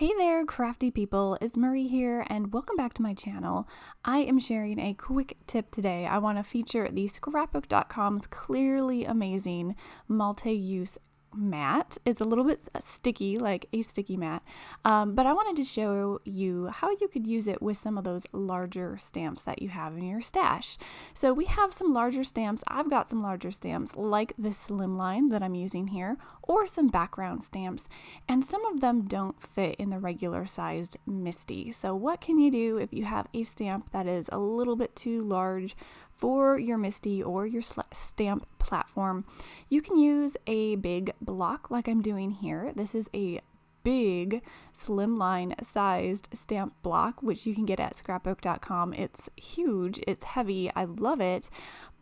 Hey there, crafty people, it's Marie here, and welcome back to my channel. I am sharing a quick tip today. I want to feature the scrapbook.com's clearly amazing multi-use mat. It's a little bit sticky, like a sticky mat, but I wanted to show you how you could use it with some of those larger stamps that you have in your stash. So we have some larger stamps. I've got some larger stamps like the Slimline that I'm using here, or some background stamps, and some of them don't fit in the regular sized MISTI. So what can you do if you have a stamp that is a little bit too large for your MISTI or your stamp platform? You can use a big block like I'm doing here. This is a big Slimline sized stamp block, which you can get at scrapbook.com. It's huge, it's heavy, I love it.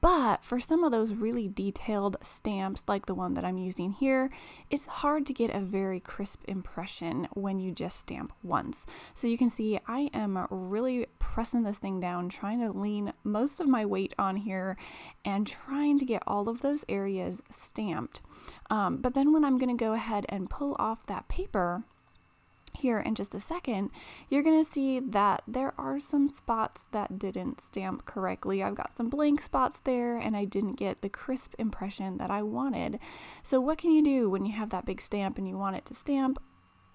But for some of those really detailed stamps like the one that I'm using here, it's hard to get a very crisp impression when you just stamp once. So you can see I am really pressing this thing down, trying to lean most of my weight on here and trying to get all of those areas stamped. But then when I'm going to go ahead and pull off that paper here in just a second, you're going to see that there are some spots that didn't stamp correctly. I've got some blank spots there and I didn't get the crisp impression that I wanted. So what can you do when you have that big stamp and you want it to stamp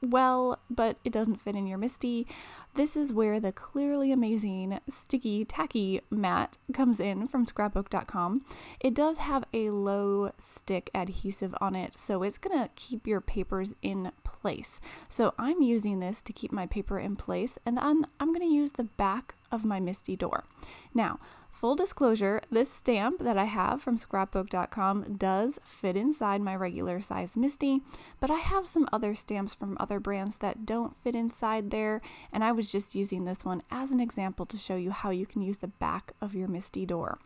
well, but it doesn't fit in your MISTI? This is where the clearly amazing sticky tacky mat comes in from scrapbook.com. It does have a low stick adhesive on it, so it's gonna keep your papers in place. So I'm using this to keep my paper in place, and then I'm gonna use the back of my MISTI door. Now, full disclosure, this stamp that I have from scrapbook.com does fit inside my regular size MISTI, but I have some other stamps from other brands that don't fit inside there, and I was just using this one as an example to show you how you can use the back of your MISTI door.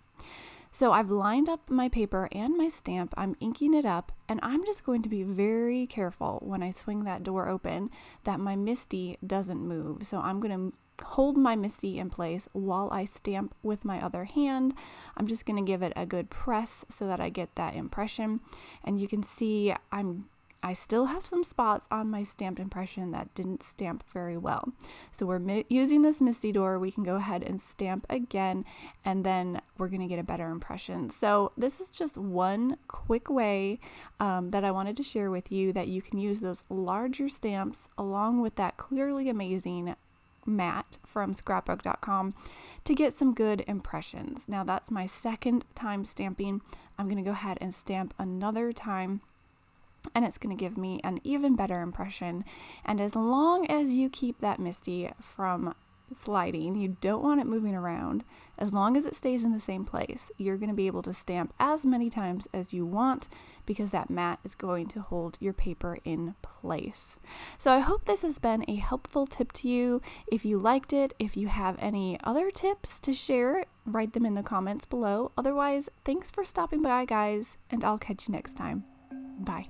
So I've lined up my paper and my stamp, I'm inking it up, and I'm just going to be very careful when I swing that door open that my MISTI doesn't move. So I'm going to hold my MISTI in place while I stamp with my other hand. I'm just going to give it a good press so that I get that impression. And you can see I still have some spots on my stamped impression that didn't stamp very well. So we're using this MISTI door. We can go ahead and stamp again, and then we're going to get a better impression. So this is just one quick way that I wanted to share with you that you can use those larger stamps along with that clearly amazing mat from scrapbook.com to get some good impressions. Now that's my second time stamping. I'm going to go ahead and stamp another time, and it's going to give me an even better impression. And as long as you keep that MISTI from sliding, you don't want it moving around, as long as it stays in the same place, you're going to be able to stamp as many times as you want because that mat is going to hold your paper in place. So I hope this has been a helpful tip to you. If you liked it, if you have any other tips to share, write them in the comments below. Otherwise, thanks for stopping by, guys, and I'll catch you next time. Bye.